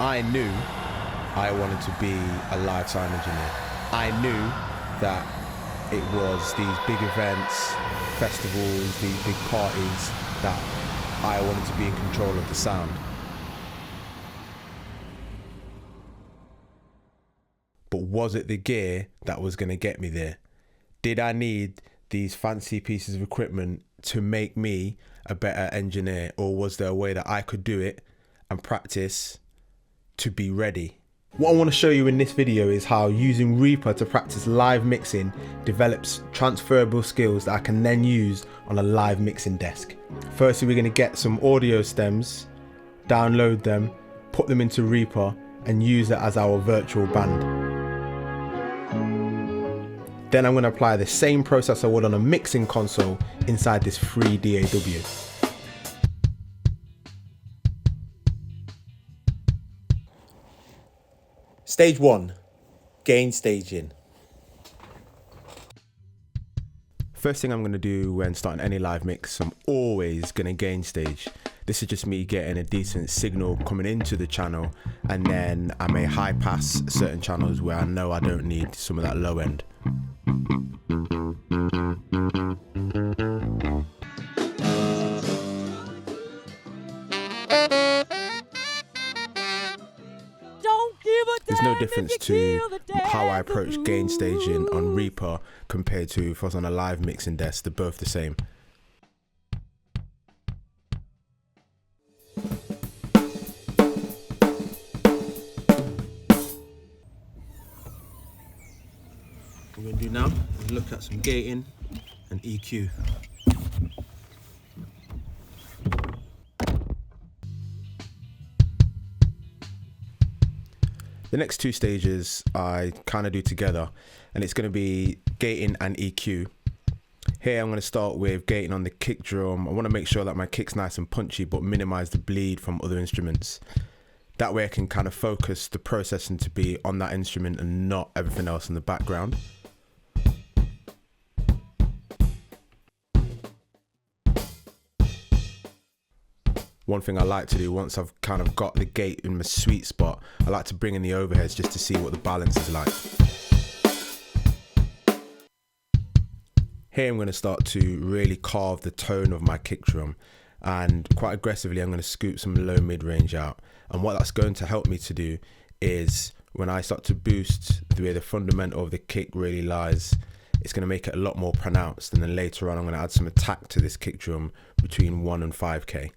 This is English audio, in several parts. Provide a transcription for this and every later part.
I knew I wanted to be a live sound engineer. I knew that it was these big events, festivals, these big parties that I wanted to be in control of the sound. But was it the gear that was going to get me there? Did I need these fancy pieces of equipment to make me a better engineer, or was there a way that I could do it and practice to be ready? What I want to show you in this video is how using Reaper to practice live mixing develops transferable skills that I can then use on a live mixing desk. Firstly, we're going to get some audio stems, download them, put them into Reaper and use it as our virtual band. Then I'm going to apply the same process I would on a mixing console inside this free DAW. Stage 1, gain staging. First thing I'm going to do when starting any live mix, I'm always going to gain stage. This is just me getting a decent signal coming into the channel, and then I may high pass certain channels where I know I don't need some of that low end. There's no difference to how I approach gain staging on Reaper compared to if I was on a live mixing desk. They're both the same. What we're going to do now is look at some gating and EQ. The next two stages I kind of do together, and it's going to be gating and EQ. Here I'm going to start with gating on the kick drum. I want to make sure that my kick's nice and punchy but minimize the bleed from other instruments. That way I can kind of focus the processing to be on that instrument and not everything else in the background. One thing I like to do once I've kind of got the gate in my sweet spot, I like to bring in the overheads just to see what the balance is like. Here I'm going to start to really carve the tone of my kick drum, and quite aggressively I'm going to scoop some low mid-range out. And what that's going to help me to do is when I start to boost where the fundamental of the kick really lies, it's going to make it a lot more pronounced, and then later on I'm going to add some attack to this kick drum between 1 and 5k.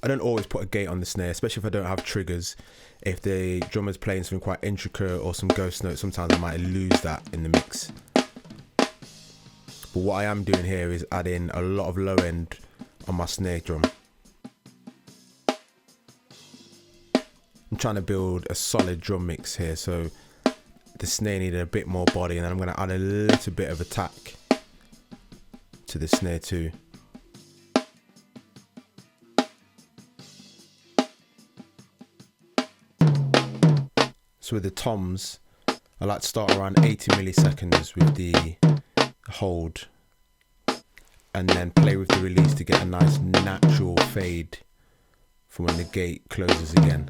I don't always put a gate on the snare, especially if I don't have triggers. If the drummer's playing something quite intricate or some ghost notes, sometimes I might lose that in the mix. But what I am doing here is adding a lot of low end on my snare drum. I'm trying to build a solid drum mix here, so the snare needed a bit more body, and then I'm going to add a little bit of attack to the snare too. So with the toms, I like to start around 80 milliseconds with the hold, and then play with the release to get a nice natural fade for when the gate closes again.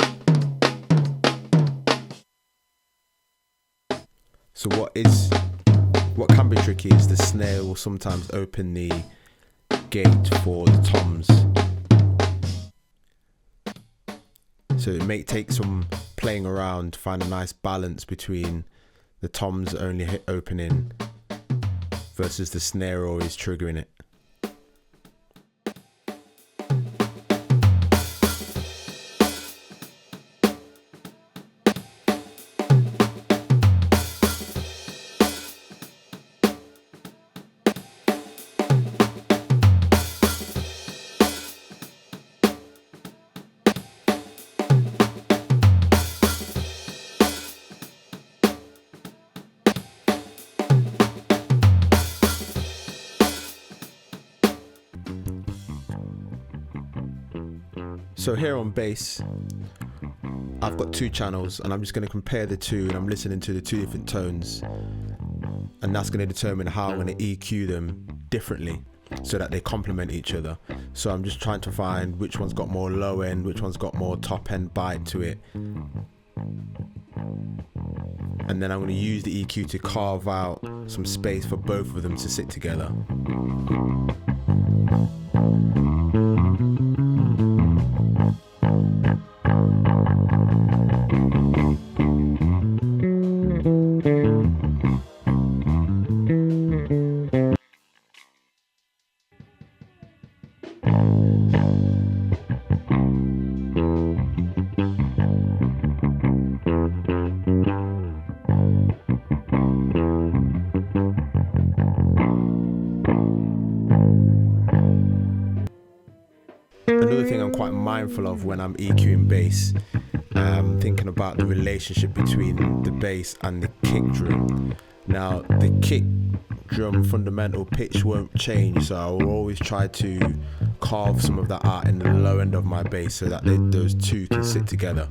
So what can be tricky is the snare will sometimes open the gate for the toms. So it may take some playing around to find a nice balance between the toms only opening versus the snare always triggering it. So here on bass, I've got 2 channels, and I'm just going to compare the two, and I'm listening to the 2 different tones, and that's going to determine how I'm going to EQ them differently so that they complement each other. So I'm just trying to find which one's got more low end, which one's got more top end bite to it, and then I'm going to use the EQ to carve out some space for both of them to sit together. Another thing I'm quite mindful of when I'm EQing bass, thinking about the relationship between the bass and the kick drum. Now, the kick drum fundamental pitch won't change, so I will always try to carve some of that out in the low end of my bass so that those two can sit together.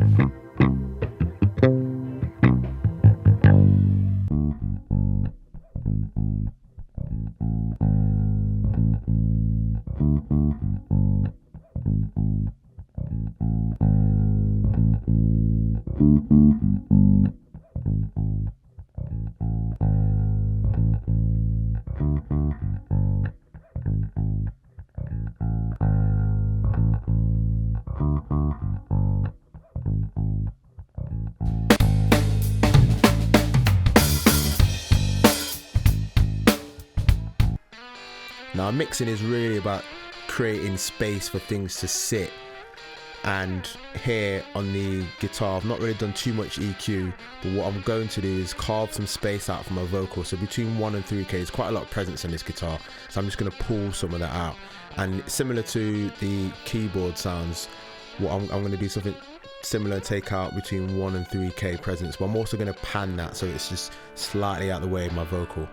Now, mixing is really about creating space for things to sit, and here on the guitar I've not really done too much EQ, but what I'm going to do is carve some space out for my vocal. So between 1 and 3K, there's quite a lot of presence on this guitar, so I'm just going to pull some of that out. And similar to the keyboard sounds, what I'm going to do something similar and take out between 1 and 3K presence, but I'm also going to pan that so it's just slightly out the way of my vocal.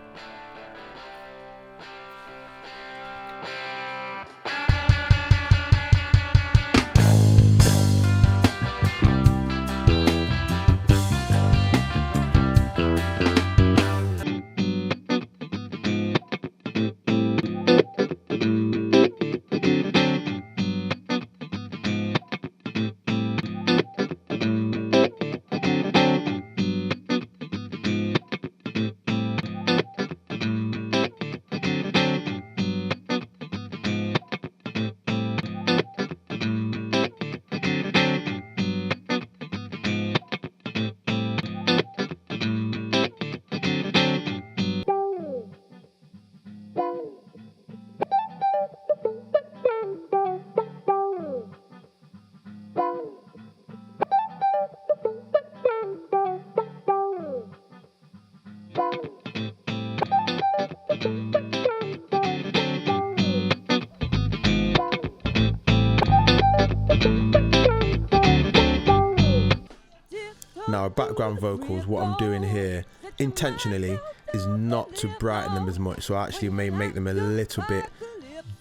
Now, background vocals, what I'm doing here intentionally is not to brighten them as much, so I actually may make them a little bit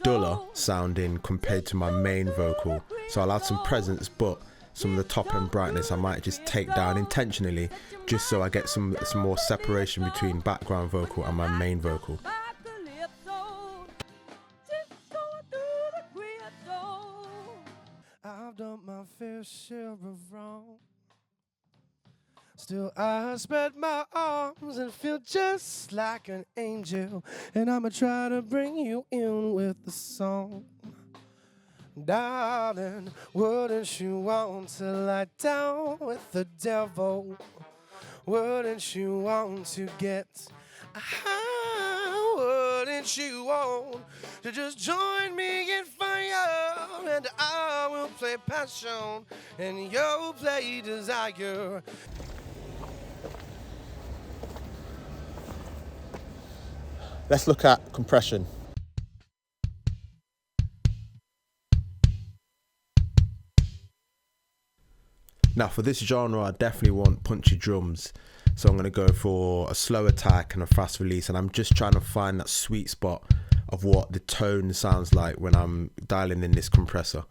duller sounding compared to my main vocal. So I'll add some presence, but some of the top end brightness I might just take down intentionally, just so I get some more separation between background vocal and my main vocal. I've done my fair share of wrong. Still I spread my arms and feel just like an angel, and I'ma try to bring you in with the song. Darling, wouldn't you want to lie down with the devil? Wouldn't you want to get high? Wouldn't you want to just join me in fire? And I will play passion and you'll play desire. Let's look at compression. Now, for this genre, I definitely want punchy drums. So I'm going to go for a slow attack and a fast release. And I'm just trying to find that sweet spot of what the tone sounds like when I'm dialing in this compressor.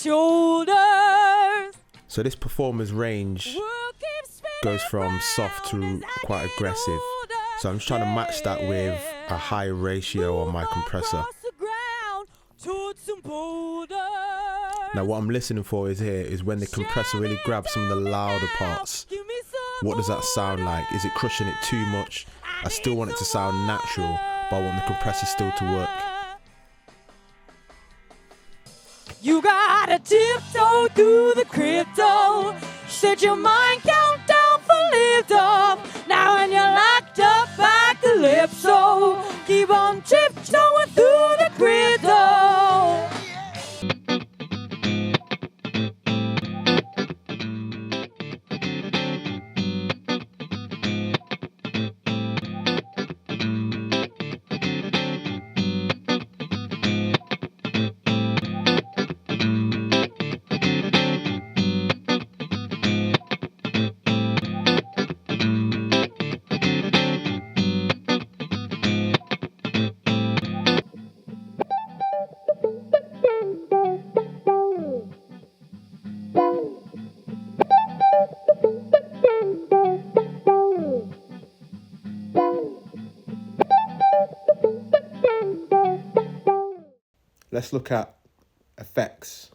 shoulders. So this performer's range goes from soft to quite aggressive. So I'm just trying to match that with a high ratio on my compressor. Now what I'm listening for is when the compressor really grabs some of the louder parts. What does that sound like? Is it crushing it too much? I still want it to sound natural, but I want the compressor still to work. You gotta tiptoe through the crypto. Set your mind count down for lift off. Now when you're locked up by calypso, keep on tiptoeing through the crypto. Let's look at effects.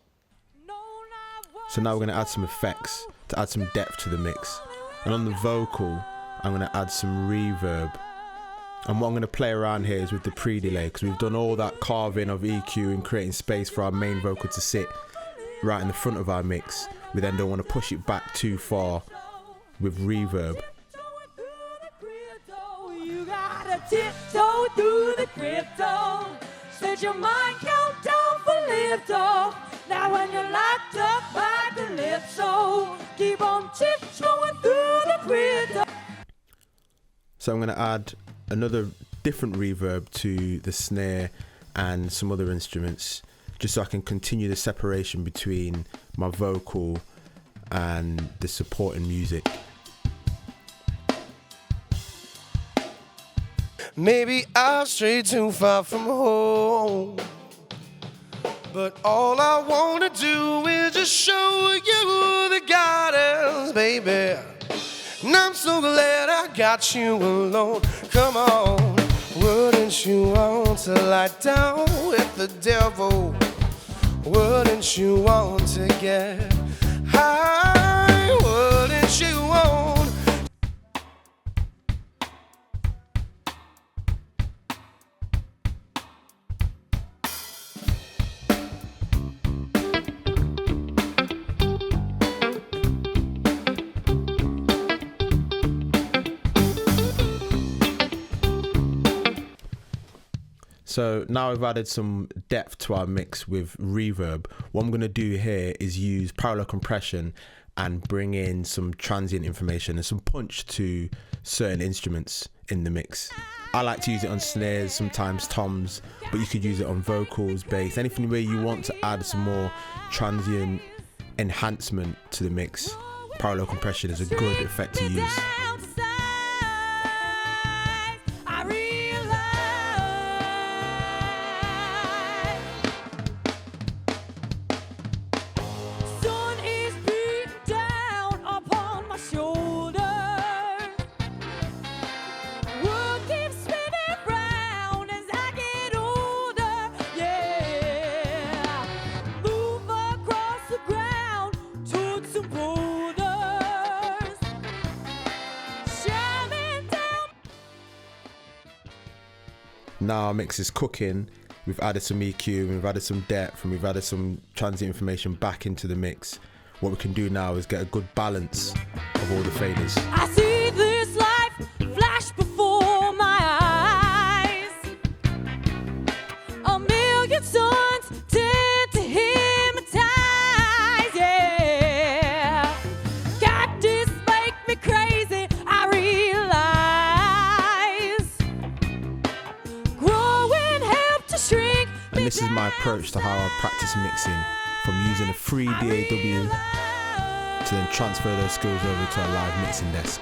So now we're going to add some effects to add some depth to the mix. And on the vocal, I'm going to add some reverb. And what I'm going to play around here is with the pre-delay, because we've done all that carving of EQ and creating space for our main vocal to sit right in the front of our mix. We then don't want to push it back too far with reverb. You gotta tiptoe through the crypto. Set your mind count down for lift off. Now when you're locked up by calypso, keep on tiptoeing through the crypto. So I'm going to add another different reverb to the snare and some other instruments, just so I can continue the separation between my vocal and the supporting music. Maybe I've strayed too far from home, but all I wanna do is just show you the guidance, baby. And I'm so glad I got you alone. Come on, wouldn't you want to lie down with the devil? Wouldn't you want to get high? Wouldn't you want? So now I've added some depth to our mix with reverb. What I'm going to do here is use parallel compression and bring in some transient information and some punch to certain instruments in the mix. I like to use it on snares, sometimes toms, but you could use it on vocals, bass, anything where you want to add some more transient enhancement to the mix. Parallel compression is a good effect to use. Now our mix is cooking. We've added some EQ, we've added some depth, and we've added some transient information back into the mix. What we can do now is get a good balance of all the faders. I see this life flash before my eyes. A million suns tend to hypnotize, yeah. Cactus make me crazy, I realize. Growing help to shrink. And this is my approach to how I practice mixing, from using a free DAW to then transfer those skills over to a live mixing desk.